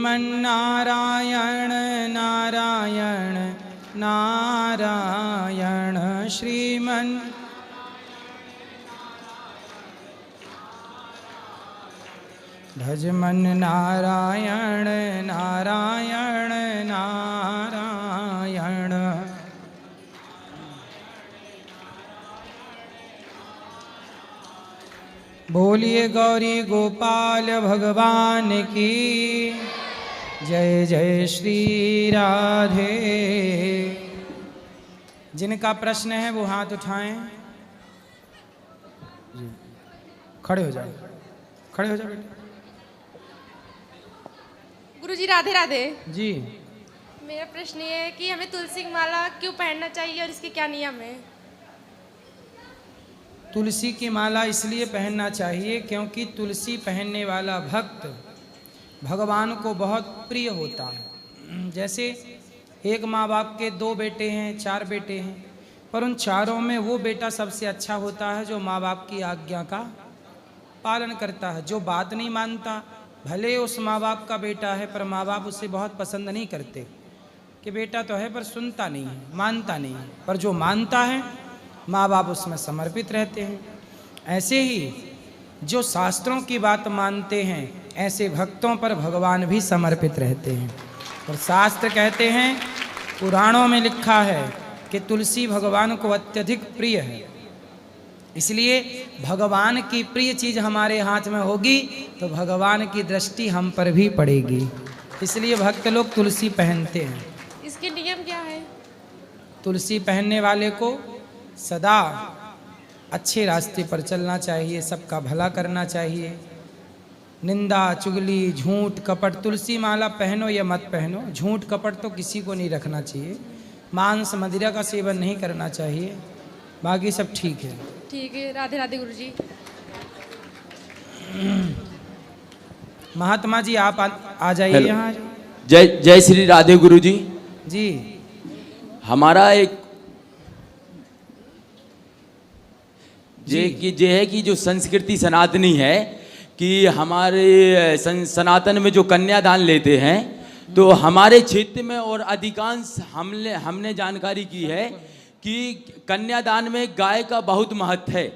श्रीमन्नारायण नारायण नारायण श्रीमन् भजमन नारायण नारायण नारायण। बोलिए गौरी गोपाल भगवान की जय। जय श्री राधे। जिनका प्रश्न है वो हाथ उठाएं। खड़े हो जाओ, खड़े हो जाओ बेटा। गुरुजी राधे राधे जी। मेरा प्रश्न ये है कि हमें तुलसी की माला क्यों पहनना चाहिए और इसके क्या नियम है? तुलसी की माला इसलिए पहनना चाहिए क्योंकि तुलसी पहनने वाला भक्त भगवान को बहुत प्रिय होता है। जैसे एक माँ बाप के 2 बेटे हैं, 4 बेटे हैं, पर उन चारों में वो बेटा सबसे अच्छा होता है जो माँ बाप की आज्ञा का पालन करता है। जो बात नहीं मानता, भले उस माँ बाप का बेटा है पर माँ बाप उसे बहुत पसंद नहीं करते कि बेटा तो है पर सुनता नहीं है, मानता नहीं है। पर जो मानता है माँ बाप उसमें समर्पित रहते हैं। ऐसे ही जो शास्त्रों की बात मानते हैं ऐसे भक्तों पर भगवान भी समर्पित रहते हैं। और शास्त्र कहते हैं, पुराणों में लिखा है कि तुलसी भगवान को अत्यधिक प्रिय है। इसलिए भगवान की प्रिय चीज़ हमारे हाथ में होगी तो भगवान की दृष्टि हम पर भी पड़ेगी। इसलिए भक्त लोग तुलसी पहनते हैं। इसके नियम क्या है? तुलसी पहनने वाले को सदा अच्छे रास्ते पर चलना चाहिए, सबका भला करना चाहिए। निंदा चुगली झूठ कपट, तुलसी माला पहनो या मत पहनो, झूठ कपट तो किसी को नहीं रखना चाहिए। मांस मदिरा का सेवन नहीं करना चाहिए। बाकी सब ठीक है। ठीक है। राधे राधे गुरुजी। महात्मा जी आप आ जाइए यहाँ। जय जय श्री राधे गुरुजी जी। हमारा एक जे है कि जो संस्कृति सनातनी है कि हमारे सनातन में जो कन्यादान लेते हैं तो हमारे क्षेत्र में और अधिकांश हमने जानकारी की है कि कन्यादान में गाय का बहुत महत्व है।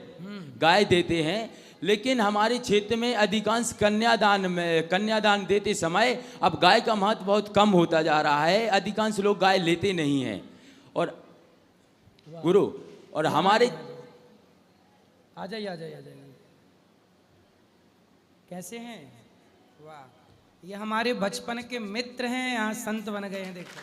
गाय देते हैं, लेकिन हमारे क्षेत्र में अधिकांश कन्यादान देते समय अब गाय का महत्व बहुत कम होता जा रहा है। अधिकांश लोग गाय लेते नहीं हैं। और गुरु और हमारे आ जाइए आ जाइए आ जाइए। कैसे हैं? वाह, ये हमारे बचपन के मित्र हैं, यहाँ संत बन गए हैं। देखो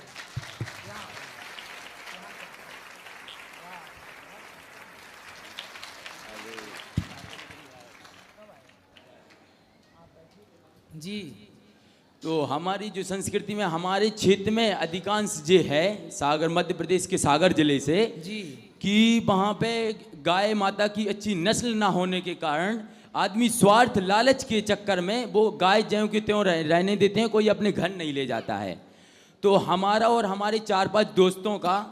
जी। तो हमारी जो संस्कृति में हमारे क्षेत्र में अधिकांश जो है सागर, मध्य प्रदेश के सागर जिले से जी, कि वहाँ पे गाय माता की अच्छी नस्ल ना होने के कारण आदमी स्वार्थ लालच के चक्कर में वो गाय ज्यों के त्यों रहने देते हैं, कोई अपने घर नहीं ले जाता है। तो हमारा और हमारे 4-5 दोस्तों का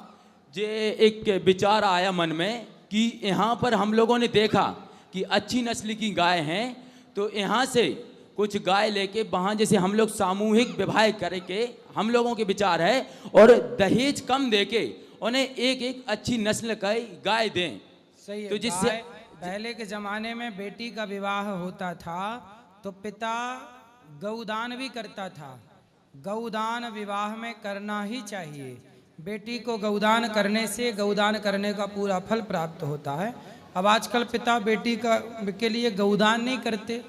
जे एक विचार आया मन में कि यहाँ पर हम लोगों ने देखा कि अच्छी नस्ल की गाय हैं, तो यहाँ से कुछ गाय लेके वहाँ जैसे हम लोग सामूहिक विवाह करके हम लोगों के विचार है और दहेज कम देके उन्हें एक अच्छी नस्ल का गाय दें। सही है। तो जिससे पहले के जमाने में बेटी का विवाह होता था तो पिता गौदान भी करता था। गौदान विवाह में करना ही चाहिए। बेटी को गौदान करने से गौदान करने का पूरा फल प्राप्त होता है। अब आजकल पिता बेटी के लिए गौदान नहीं करते।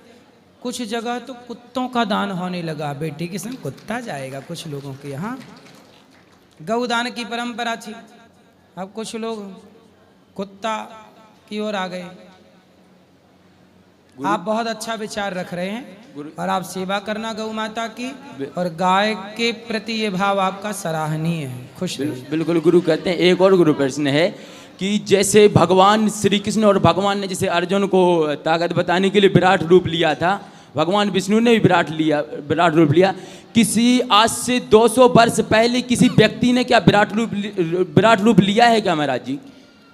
कुछ जगह तो कुत्तों का दान होने लगा। बेटी के संग कुत्ता जाएगा। कुछ लोगों के यहाँ गौदान की परंपरा थी, अब कुछ लोग कुत्ता की ओर आ गए। आप बहुत अच्छा विचार रख रहे हैं और आप सेवा करना गौ माता की और गाय के प्रति ये भाव आपका सराहनीय है। खुश बिल्कुल गुरु कहते हैं। एक और गुरु प्रश्न है कि जैसे भगवान श्री कृष्ण और भगवान ने जैसे अर्जुन को ताकत बताने के लिए विराट रूप लिया था, भगवान विष्णु ने भी विराट रूप लिया। किसी आज से 200 वर्ष पहले किसी व्यक्ति ने क्या विराट रूप लिया है क्या महाराज जी?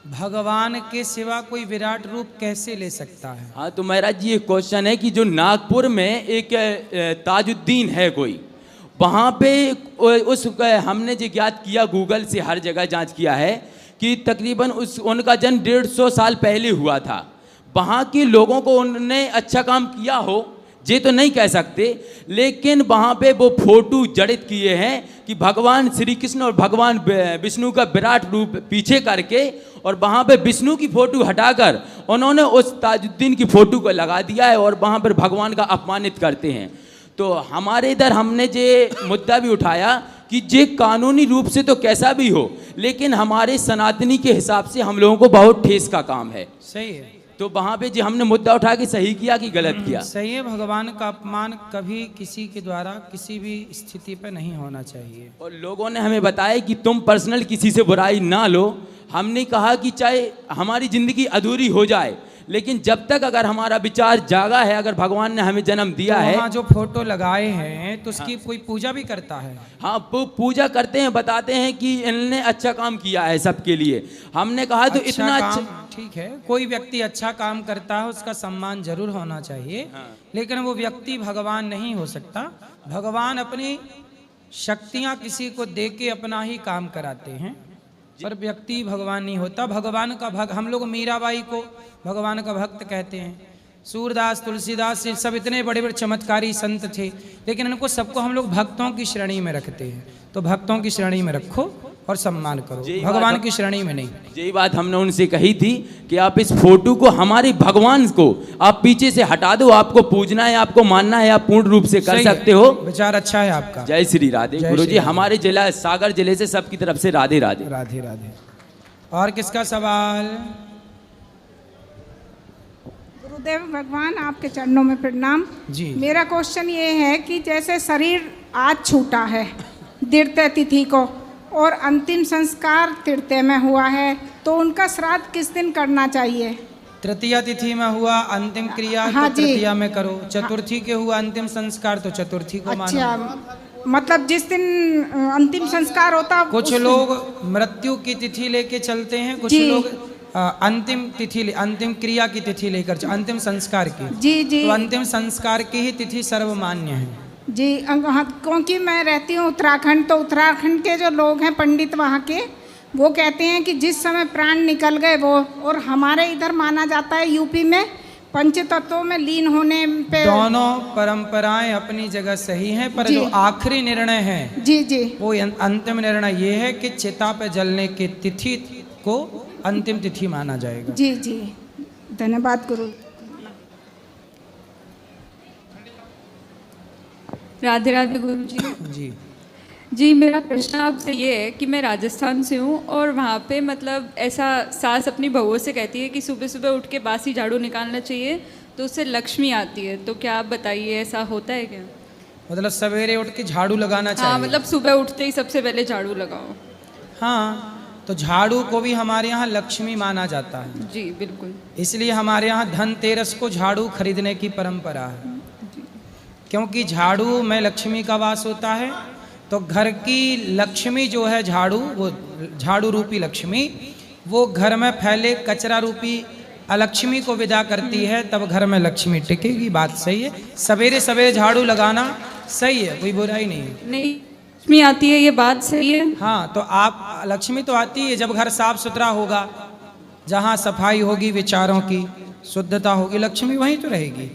भगवान के सिवा कोई विराट रूप कैसे ले सकता है? हाँ, तो महाराज जी ये क्वेश्चन है कि जो नागपुर में एक ताजुद्दीन है कोई, वहाँ पे उस हमने जो ज्ञात किया, गूगल से हर जगह जांच किया है कि तकरीबन उनका जन्म 150 साल पहले हुआ था। वहाँ के लोगों को उन्होंने अच्छा काम किया हो ये तो नहीं कह सकते, लेकिन वहाँ पे वो फोटो जड़ित किए हैं कि भगवान श्री कृष्ण और भगवान विष्णु का विराट रूप पीछे करके, और वहाँ पे विष्णु की फोटो हटाकर उन्होंने उस ताजुद्दीन की फोटो को लगा दिया है और वहाँ पर भगवान का अपमानित करते हैं। तो हमारे इधर हमने ये मुद्दा भी उठाया कि ये कानूनी रूप से तो कैसा भी हो, लेकिन हमारे सनातनी के हिसाब से हम लोगों को बहुत ठेस का काम है। सही है। तो वहाँ पे जो हमने मुद्दा उठा के सही किया कि गलत किया? सही है। भगवान का अपमान कभी किसी के द्वारा किसी भी स्थिति पर नहीं होना चाहिए। और लोगों ने हमें बताया कि तुम पर्सनल किसी से बुराई ना लो। हमने कहा कि चाहे हमारी ज़िंदगी अधूरी हो जाए, लेकिन जब तक अगर हमारा विचार जागा है, अगर भगवान ने हमें जन्म दिया तो है। वहाँ जो फोटो लगाए हैं तो उसकी कोई पूजा भी करता है? हाँ, वो पूजा करते हैं, बताते हैं कि इन्होंने अच्छा काम किया है सबके लिए। हमने कहा तो इतना अच्छा, ठीक है, कोई व्यक्ति अच्छा काम करता है उसका सम्मान जरूर होना चाहिए। हाँ। लेकिन वो व्यक्ति भगवान नहीं हो सकता। भगवान अपनी शक्तियाँ किसी को दे के अपना ही काम कराते हैं, पर व्यक्ति भगवान नहीं होता। भगवान का हम लोग मीराबाई को भगवान का भक्त कहते हैं, सूरदास, तुलसीदास, ये सब इतने बड़े बड़े चमत्कारी संत थे, लेकिन इनको सबको हम लोग भक्तों की श्रेणी में रखते हैं। तो भक्तों की श्रेणी में रखो और सम्मान करो, भगवान की श्रेणी में नहीं। यही बात हमने उनसे कही थी कि आप इस फोटो को, हमारे भगवान को आप पीछे से हटा दो। आपको पूजना है, आपको मानना है, आप पूर्ण रूप से कर सकते हो। विचार अच्छा है आपका। जय श्री राधे। गुरुजी, हमारे जिला सागर जिले से सबकी तरफ से राधे राधे। राधे राधे। और किसका सवाल? गुरुदेव भगवान, आपके चरणों में प्रणाम जी। मेरा क्वेश्चन ये है कि जैसे शरीर आज छूटा है द्वितीय तिथि को और अंतिम संस्कार तृतीय में हुआ है, तो उनका श्राद्ध किस दिन करना चाहिए? तृतीया तिथि में हुआ अंतिम क्रिया हाँ तो जी। तृतीया में करो। चतुर्थी के हुआ अंतिम संस्कार तो चतुर्थी को मानो। अच्छा, मतलब जिस दिन अंतिम संस्कार होता कुछ लोग मृत्यु की तिथि लेके चलते हैं, कुछ जी। लोग अंतिम क्रिया की तिथि लेकर अंतिम संस्कार की। जी जी तो अंतिम संस्कार की ही तिथि सर्वमान्य है। जी। हाँ, क्योंकि मैं रहती हूँ उत्तराखंड, तो उत्तराखंड के जो लोग हैं पंडित वहाँ के, वो कहते हैं कि जिस समय प्राण निकल गए वो, और हमारे इधर माना जाता है यूपी में पंच तत्वों में लीन होने पे। दोनों परंपराएं अपनी जगह सही हैं, पर जी। जो आखिरी निर्णय है जी जी वो अंतिम निर्णय ये है कि चिता पे जलने की तिथि को अंतिम तिथि माना जाएगा। जी जी, धन्यवाद गुरु। राधे राधे गुरु जी। जी जी, मेरा प्रश्न आपसे ये है कि मैं राजस्थान से हूँ और वहाँ पे मतलब ऐसा सास अपनी बहुओं से कहती है कि सुबह सुबह उठ के बासी झाड़ू निकालना चाहिए तो उससे लक्ष्मी आती है। तो क्या आप बताइए, ऐसा होता है क्या? मतलब सवेरे उठ के झाड़ू लगाना चाहिए? हाँ, मतलब सुबह उठते ही सबसे पहले झाड़ू लगाओ। हाँ, तो झाड़ू को भी हमारे यहाँ लक्ष्मी माना जाता है। जी बिल्कुल। इसलिए हमारे यहाँ धनतेरस को झाड़ू खरीदने की परंपरा है, क्योंकि झाड़ू में लक्ष्मी का वास होता है। तो घर की लक्ष्मी जो है झाड़ू, वो झाड़ू रूपी लक्ष्मी, वो घर में फैले कचरा रूपी अलक्ष्मी को विदा करती है, तब घर में लक्ष्मी टिकेगी। बात सही है, सवेरे सवेरे झाड़ू लगाना सही है, कोई बुराई नहीं है। नहीं, लक्ष्मी आती है, ये बात सही है। हाँ, तो आप लक्ष्मी तो आती है जब घर साफ सुथरा होगा, जहाँ सफाई होगी, विचारों की शुद्धता होगी, लक्ष्मी वहीं तो रहेगी।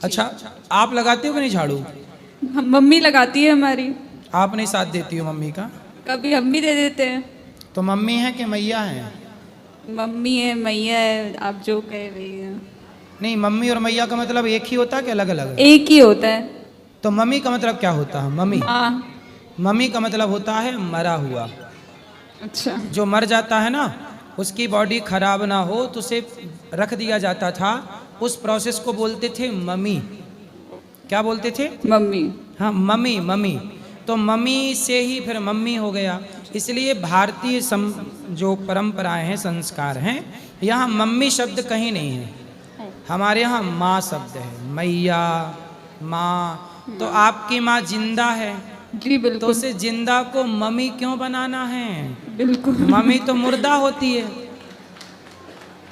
अच्छा, आप लगाते हो कि नहीं झाड़ू? मम्मी लगाती है हमारी। आप नहीं साथ देती हो मम्मी का? कभी हम भी दे देते हैं। तो मम्मी है कि मैया है? मम्मी है, मैया है, आप जो कह रही है। नहीं, मम्मी और मैया का मतलब एक ही होता है कि अलग अलग? एक ही होता है। तो मम्मी का मतलब क्या होता है? मम्मी, हाँ। मम्मी का मतलब होता है मरा हुआ। अच्छा। जो मर जाता है ना, उसकी बॉडी खराब ना हो तो उसे रख दिया जाता था, उस प्रोसेस को बोलते थे मम्मी। क्या बोलते थे? मम्मी। हाँ, मम्मी। मम्मी तो मम्मी से ही फिर मम्मी हो गया। इसलिए भारतीय जो परंपराएं हैं, संस्कार हैं, यहाँ मम्मी शब्द कहीं नहीं है। हमारे यहाँ माँ शब्द है, मैया, माँ। तो आपकी माँ जिंदा है, जी बिल्कुल। तो उसे जिंदा को मम्मी क्यों बनाना है? बिल्कुल। मम्मी तो मुर्दा होती है,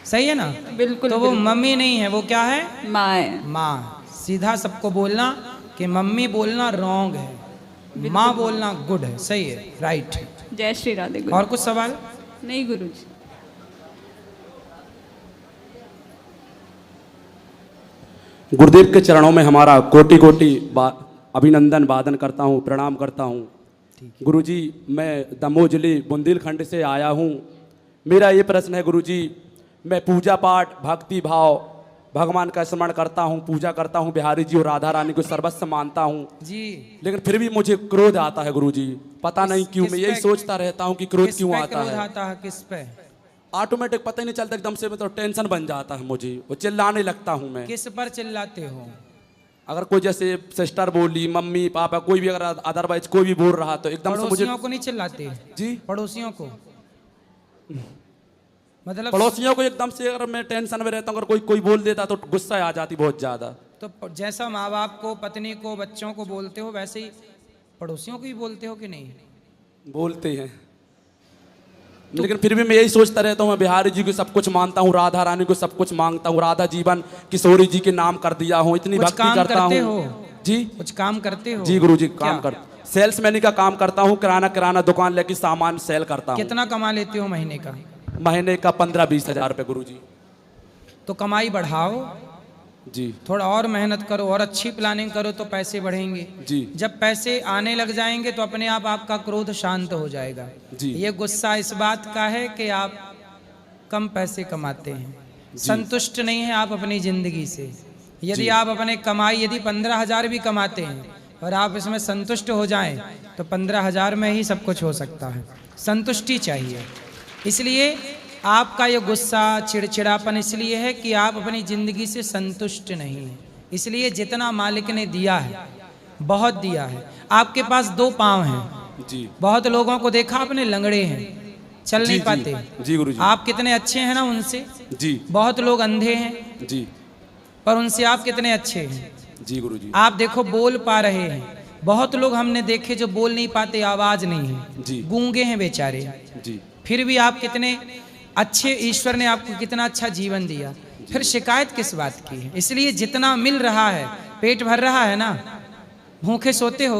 सही है ना? बिल्कुल। तो वो मम्मी नहीं है, वो क्या है? माँ है। माँ। सीधा सबको बोलना कि मम्मी बोलना रॉन्ग है। माँ बोलना गुड है, सही है, राइट है। जय श्री राधे गुरु। और कुछ सवाल? नहीं गुरु जी। गुरुदेव के चरणों में हमारा कोटि कोटि अभिनंदन वादन करता हूँ, प्रणाम करता हूँ। गुरुजी, मैं दमोह जिले बुंदेलखंड से आया हूँ। मेरा ये प्रश्न है गुरुजी, मैं पूजा पाठ भक्ति भाव भगवान का स्मरण करता हूँ, पूजा करता हूँ, बिहारी जी और राधा रानी को सर्वस्व मानता हूँ जी, लेकिन फिर भी मुझे क्रोध आता है गुरुजी, पता नहीं क्यों। मैं यही पे- सोचता रहता हूँ कि क्रोध किस क्यों पे आता क्रोध है। आता है? किस पे? ऑटोमेटिक पता ही नहीं चलता, एकदम से मतलब टेंशन बन जाता है मुझे, वो चिल्लाने लगता हूँ मैं। किस पर चिल्लाते हो? अगर कोई जैसे सिस्टर बोली, मम्मी पापा, कोई भी अगर अदरवाइज कोई भी बोल रहा तो एकदम से मुझे। पड़ोसियों को नहीं चिल्लाते? जी, पड़ोसियों को मतलब पड़ोसियों को एकदम से अगर मैं टेंशन में रहता हूँ, अगर कोई कोई बोल देता तो गुस्सा आ जाती बहुत ज्यादा। तो जैसा माँ बाप को, पत्नी को, बच्चों को बोलते हो वैसे ही पड़ोसियों को भी बोलते हो कि नहीं? बोलते हैं, लेकिन फिर भी मैं यही सोचता रहता हूँ, मैं बिहारी जी को सब कुछ मानता हूँ, राधा रानी को सब कुछ मांगता हूँ, राधा जीवन किशोरी जी के नाम कर दिया हूँ, इतनी कुछ भक्ति काम करता करते हूँ। हो? जी कुछ काम करते हो? जी गुरु जी, क्या? काम कर सेल्समैनी का काम करता हूँ, किराना दुकान लेके सामान सेल करता हूँ। कितना कमा लेते हो महीने का? महीने का 15-20 हज़ार रुपये गुरु जी। तो कमाई बढ़ाओ, जी थोड़ा और मेहनत करो और अच्छी प्लानिंग करो तो पैसे बढ़ेंगे। जी जब पैसे आने लग जाएंगे तो अपने आप आपका क्रोध शांत हो जाएगा। जी। ये गुस्सा इस बात का है कि आप कम पैसे कमाते हैं, संतुष्ट नहीं है आप अपनी जिंदगी से। यदि आप अपने कमाई यदि 15,000 भी कमाते हैं और आप इसमें संतुष्ट हो जाएं तो 15,000 में ही सब कुछ हो सकता है। संतुष्टि चाहिए। इसलिए आपका ये गुस्सा, चिड़चिड़ापन इसलिए है कि आप अपनी ज़िंदगी से संतुष्ट नहीं हैं। इसलिए जितना मालिक ने दिया है, बहुत दिया है। आपके पास 2 पाँव हैं। जी बहुत लोगों को देखा आपने लंगड़े हैं, चल नहीं जी, पाते। जी गुरु जी। आप कितने अच्छे हैं ना उनसे। जी बहुत लोग अंधे हैं जी पर उनसे आप कितने अच्छे हैं। जी गुरु जी। आप देखो बोल पा रहे हैं। बहुत लोग हमने देखे जो बोल नहीं पाते, आवाज नहीं है, जी गूंगे हैं बेचारे। जी फिर भी आप कितने अच्छे, ईश्वर ने आपको कितना अच्छा जीवन दिया, फिर शिकायत किस बात की है? इसलिए जितना मिल रहा है, पेट भर रहा है ना। भूखे सोते हो?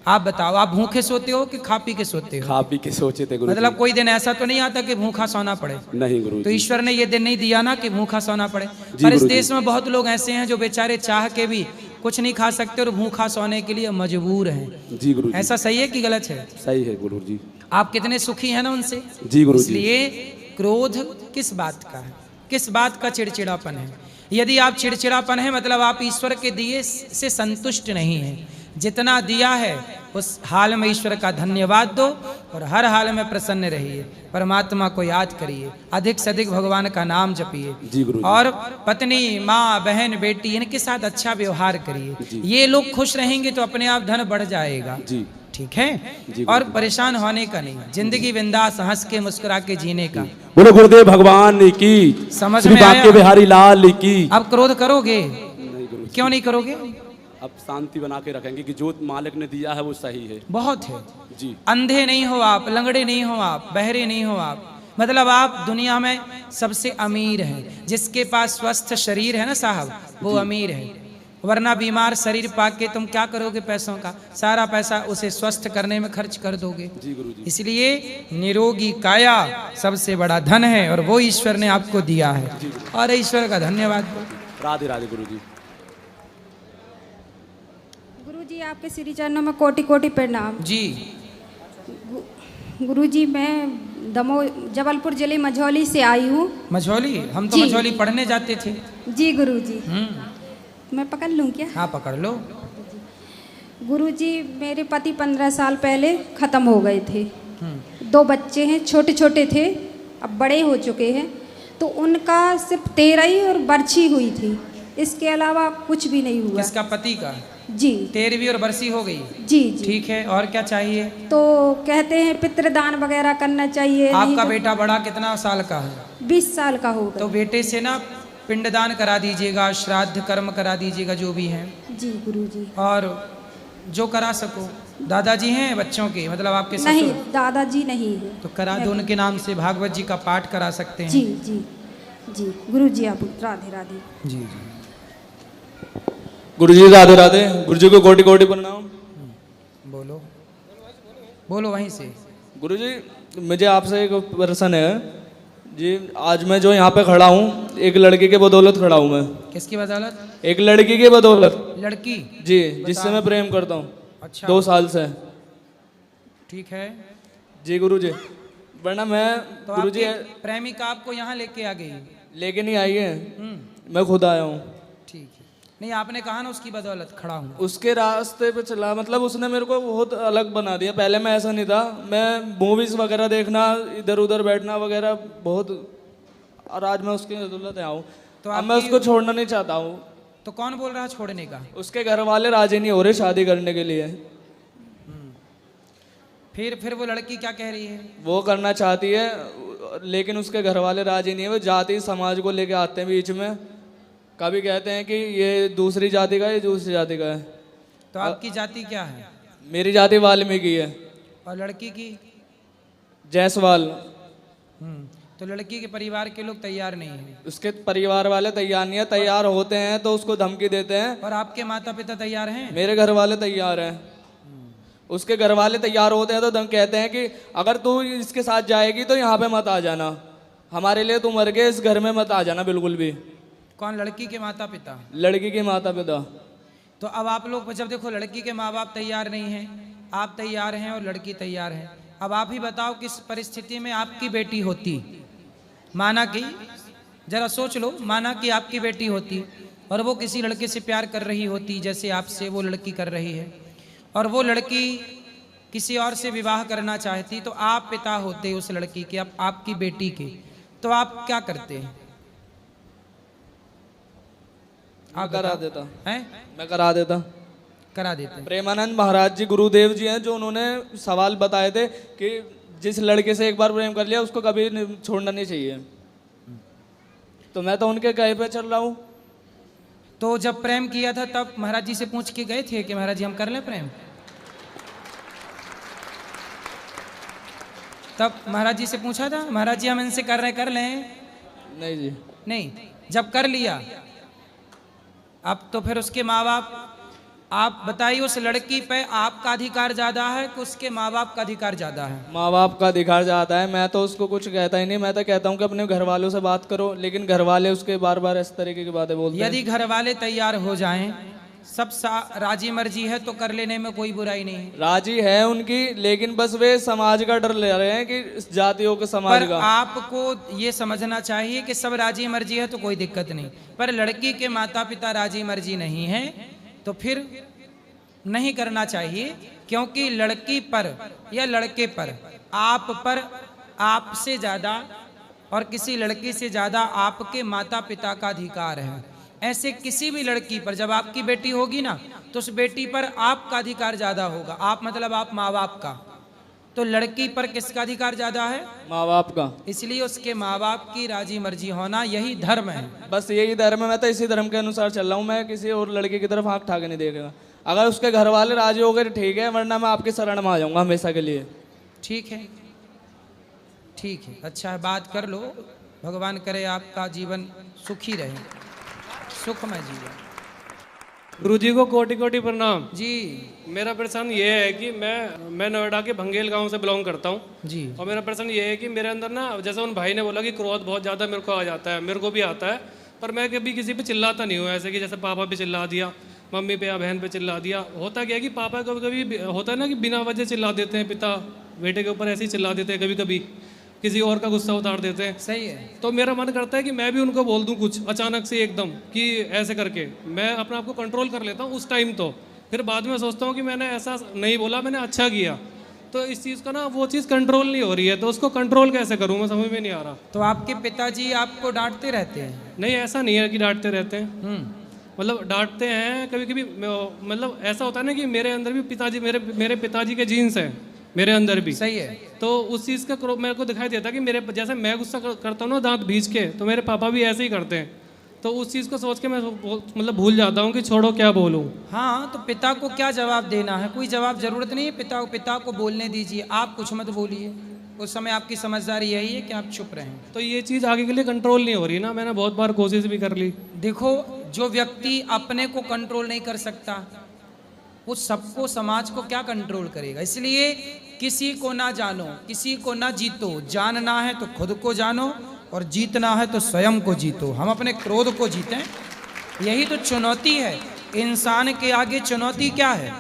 आप बताओ, आप भूखे सोते हो कि खा पी के सोते हो? खा पी के सोचे थे गुरु जी। मतलब कोई दिन ऐसा तो नहीं आता कि भूखा सोना पड़े। नहीं गुरु तो जी। ईश्वर ने ये दिन नहीं दिया ना कि भूखा सोना पड़े। जी पर इस गुरु जी। देश में बहुत लोग ऐसे हैं जो बेचारे चाह के भी कुछ नहीं खा सकते और भूखा सोने के लिए मजबूर हैं। जी गुरु जी। ऐसा सही है कि गलत है? सही है गुरु जी। आप कितने सुखी हैं ना उनसे। जी गुरु जी। इसलिए क्रोध किस बात का है? किस बात का चिड़चिड़ापन है? यदि आप चिड़चिड़ापन है मतलब आप ईश्वर के दिए से संतुष्ट नहीं हैं। जितना दिया है उस हाल में ईश्वर का धन्यवाद दो और हर हाल में प्रसन्न रहिए। परमात्मा को याद करिए, अधिक से अधिक भगवान का नाम जपिए। जी गुरु जी। और पत्नी, माँ, बहन, बेटी इनके साथ अच्छा व्यवहार करिए। ये लोग खुश रहेंगे तो अपने आप धन बढ़ जाएगा। जी ठीक है? जी और गुरु जी। परेशान होने का नहीं, जिंदगी बिंदास हंस के मुस्कुरा के जीने का। बोलो गुरुदेव भगवान की, समझ श्री में आया? बांके बिहारी लाल की। अब क्रोध करोगे? नहीं गुरु जी। क्यों नहीं करोगे? अब शांति बना के रखेंगे कि जो मालिक ने दिया है वो सही है। बहुत है। जी अंधे नहीं हो आप, लंगड़े नहीं हो आप, बहरे नहीं हो आप, मतलब आप दुनिया में सबसे अमीर हैं। जिसके पास स्वस्थ शरीर है ना साहब, वो अमीर है। वरना बीमार शरीर पाके तुम क्या करोगे? पैसों का सारा पैसा उसे स्वस्थ करने में खर्च कर दोगे। जी गुरु जी। इसलिए निरोगी काया सबसे बड़ा धन है और वो ईश्वर ने आपको दिया है। और ईश्वर का धन्यवाद। राधे राधे गुरु जी। गुरुजी, आपके श्री चरणों में कोटि कोटि प्रणाम। जी गुरुजी, मैं दमोह जबलपुर जिले मझौली से आई हूँ। मझौली? हम तो जी। मझौली पढ़ने जाते थे। जी गुरुजी। मैं पकड़ लूँ क्या? हाँ पकड़ लो। गुरुजी, मेरे पति 15 साल पहले ख़त्म हो गए थे। 2 बच्चे हैं, छोटे छोटे थे, अब बड़े हो चुके हैं। तो उनका सिर्फ 13 और बरछी हुई थी, इसके अलावा कुछ भी नहीं हुआ। किसका? पति का? जी 13वीं और बरसी हो गई। जी जी। ठीक है, और क्या चाहिए? तो कहते हैं पितृदान वगैरह करना चाहिए। नहीं आपका तो बेटा बड़ा कितना साल का है? 20 साल का होगा। तो बेटे से ना पिंडदान करा दीजिएगा, श्राद्ध कर्म करा दीजिएगा जो भी हैं, जी गुरुजी। और जो करा सको। दादाजी हैं बच्चों के, मतलब आपके नहीं, ससुर? दादाजी नहीं है। तो करा दो, उनके नाम से भागवत जी का पाठ करा सकते हैं। जी जी जी गुरुजी, आप राधे राधे। जी जी। गुरुजी राधे राधे। गुरुजी को कोटि कोटि प्रणाम। बोलो बोलो वहीं से। गुरुजी मुझे आपसे एक प्रश्न है जी। आज मैं जो यहाँ पे खड़ा हूँ एक लड़की के बदौलत खड़ा हूँ मैं। किसकी बदौलत? एक लड़की के बदौलत लड़की? जी, जिससे मैं प्रेम करता हूँ अच्छा 2 साल से। ठीक है। जी गुरुजी, वरना मैं तो गुरुजी आपकी प्रेमिका आपको यहाँ लेके आ गई? लेके नहीं आई है, मैं खुद आया हूँ। ठीक है। नहीं आपने कहा ना उसकी बदौलत खड़ा हूँ। उसके रास्ते पे चला, मतलब उसने मेरे को बहुत अलग बना दिया। पहले मैं ऐसा नहीं था, मैं मूवीज वगैरह देखना, इधर उधर बैठना वगैरह बहुत, और आज मैं उसकी बदौलत आया हूँ। तो अब मैं उसको छोड़ना नहीं चाहता हूँ। तो कौन बोल रहा है छोड़ने का? उसके घर वाले राजी नहीं हो रहे शादी करने के लिए। फिर वो लड़की क्या कह रही है? वो करना चाहती है लेकिन उसके घर वाले राजी नहीं है। वो जाति समाज को लेके आते हैं बीच में। कभी कहते हैं कि ये दूसरी जाति का है, ये दूसरी जाति का है। तो आपकी जाति क्या है? मेरी जाति वाल्मीकि है। और लड़की की? जायसवाल। तो लड़की के परिवार के लोग तैयार नहीं हैं? उसके परिवार वाले तैयार नहीं है। तैयार होते हैं तो उसको धमकी देते हैं। और आपके माता पिता तैयार हैं? मेरे घर वाले तैयार हैं। उसके घर वाले तैयार होते हैं तो कहते हैं कि अगर तू इसके साथ जाएगी तो यहाँ पे मत आ जाना, हमारे लिए तू मर गए, इस घर में मत आ जाना बिल्कुल भी। कौन? लड़की के माता पिता? लड़की के माता पिता। तो अब आप लोग जब देखो लड़की के माँ बाप तैयार नहीं हैं, आप तैयार हैं और लड़की तैयार है, अब आप ही बताओ किस परिस्थिति में आपकी बेटी होती। माना कि जरा सोच लो, माना कि आपकी बेटी होती और वो किसी लड़के से प्यार कर रही होती जैसे आपसे वो लड़की कर रही है, और वो लड़की किसी और से विवाह करना चाहती, तो आप पिता होते उस लड़की के, आपकी बेटी के, तो आप क्या करते हैं? आप करा देता हैं? मैं करा देता। करा देते हैं। प्रेमानंद महाराज जी गुरुदेव जी हैं जो उन्होंने सवाल बताए थे कि जिस लड़के से एक बार प्रेम कर लिया उसको कभी छोड़ना नहीं चाहिए। तो मैं तो उनके कहे पे चल रहा हूँ। तो जब प्रेम किया था तब महाराज जी से पूछ के गए थे कि महाराज जी हम कर लें प्रेम? तब महाराज जी से पूछा था महाराज जी हम इनसे कर लें? नहीं जी। नहीं। जब कर लिया अब तो फिर उसके माँ बाप, आप बताइए उस लड़की पे आपका अधिकार ज्यादा है कि उसके माँ बाप का अधिकार ज्यादा है? माँ बाप का अधिकार ज्यादा है। मैं तो उसको कुछ कहता ही नहीं। मैं तो कहता हूँ कि अपने घर वालों से बात करो, लेकिन घर वाले उसके बार बार इस तरीके की बातें बोलते हैं। यदि घर वाले तैयार हो जाएं, सब राजी मर्जी है तो कर लेने में कोई बुराई नहीं है। राजी है उनकी, लेकिन बस वे समाज का डर ले रहे हैं कि जातियों के समाज पर का। आपको ये समझना चाहिए कि सब राजी मर्जी है तो कोई दिक्कत नहीं, पर लड़की के माता पिता राजी मर्जी नहीं है तो फिर नहीं करना चाहिए, क्योंकि लड़की पर या लड़के पर आपसे ज्यादा और किसी लड़की से ज्यादा आपके माता पिता का अधिकार है। ऐसे किसी भी लड़की पर जब आपकी बेटी होगी ना तो उस बेटी पर आपका अधिकार ज्यादा होगा। आप मतलब आप माँ बाप का। तो लड़की पर किसका अधिकार ज्यादा है? माँ बाप का। इसलिए उसके माँ बाप की राजी मर्जी होना यही धर्म है। बस यही धर्म है। मैं तो इसी धर्म के अनुसार चल रहा हूँ। मैं किसी और लड़की की तरफ आँख ठाके नहीं देखेगा। अगर उसके घर वाले राजी हो गए तो ठीक है, वरना मैं आपकी शरण में आ जाऊंगा हमेशा के लिए। ठीक है, ठीक है, अच्छा है, बात कर लो। भगवान करे आपका जीवन सुखी रहे, सुखमय जीवन। गुरु जी को कोटि कोटि प्रणाम जी। मेरा प्रश्न ये है कि मैं नोएडा के भंगेल गांव से बिलोंग करता हूँ जी। और मेरा प्रश्न ये है कि मेरे अंदर ना, जैसे उन भाई ने बोला कि क्रोध बहुत ज़्यादा मेरे को आ जाता है, मेरे को भी आता है, पर मैं कभी किसी पे चिल्लाता नहीं हूँ। ऐसे कि जैसे पापा पे चिल्ला दिया, मम्मी पे या बहन पे चिल्ला दिया। होता क्या है कि पापा कभी कभी होता है ना कि बिना वजह चिल्ला देते हैं, पिता बेटे के ऊपर ऐसे ही चिल्ला देते हैं, कभी कभी किसी और का गुस्सा उतार देते हैं। सही है। तो मेरा मन करता है कि मैं भी उनको बोल दूं कुछ अचानक से एकदम कि ऐसे करके मैं अपने आप को कंट्रोल कर लेता हूँ उस टाइम। तो फिर बाद में सोचता हूँ कि मैंने ऐसा नहीं बोला, मैंने अच्छा किया। तो इस चीज़ का ना वो चीज़ कंट्रोल नहीं हो रही है, तो उसको कंट्रोल कैसे करूँ मैं समझ में नहीं आ रहा। तो आपके पिताजी आपको डांटते रहते हैं? नहीं, ऐसा नहीं है कि डांटते रहते हैं, मतलब डांटते हैं कभी कभी। मतलब ऐसा होता है ना कि मेरे अंदर भी पिताजी, मेरे पिताजी के जीन्स हैं मेरे अंदर भी। सही है। तो उस चीज़ का मेरे को दिखाई देता है कि मेरे जैसे मैं गुस्सा करता हूँ ना दांत भींच के, तो मेरे पापा भी ऐसे ही करते हैं। तो उस चीज़ को सोच के मैं मतलब भूल जाता हूँ कि छोड़ो क्या बोलूँ। हाँ, तो पिता को क्या जवाब देना है? कोई जवाब जरूरत नहीं है। पिता को बोलने दीजिए, आप कुछ मत बोलिए। उस समय आपकी समझदारी यही है कि आप चुप रहें। तो ये चीज़ आगे के लिए कंट्रोल नहीं हो रही ना, मैंने बहुत बार कोशिश भी कर ली। देखो, जो व्यक्ति अपने को कंट्रोल नहीं कर सकता वो सबको, समाज को क्या कंट्रोल करेगा। इसलिए किसी को ना जानो, किसी को ना जीतो। जानना है तो खुद को जानो और जीतना है तो स्वयं को जीतो। हम अपने क्रोध को जीतें, यही तो चुनौती है। इंसान के आगे चुनौती क्या है?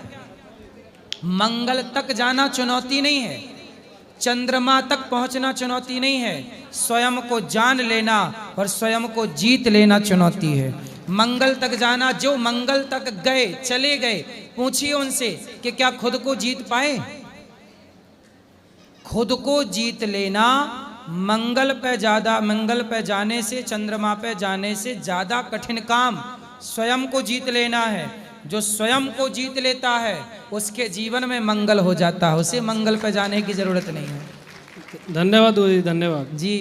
मंगल तक जाना चुनौती नहीं है, चंद्रमा तक पहुंचना चुनौती नहीं है, स्वयं को जान लेना और स्वयं को जीत लेना चुनौती है। मंगल तक जाना, जो मंगल तक गए, चले गए, पूछिए उनसे कि क्या खुद को जीत पाए? खुद को जीत लेना मंगल पे जाने से, चंद्रमा पे जाने से ज्यादा कठिन काम स्वयं को जीत लेना है। जो स्वयं को जीत लेता है उसके जीवन में मंगल हो जाता है, उसे मंगल पे जाने की जरूरत नहीं है। धन्यवाद गुरुजी, धन्यवाद जी।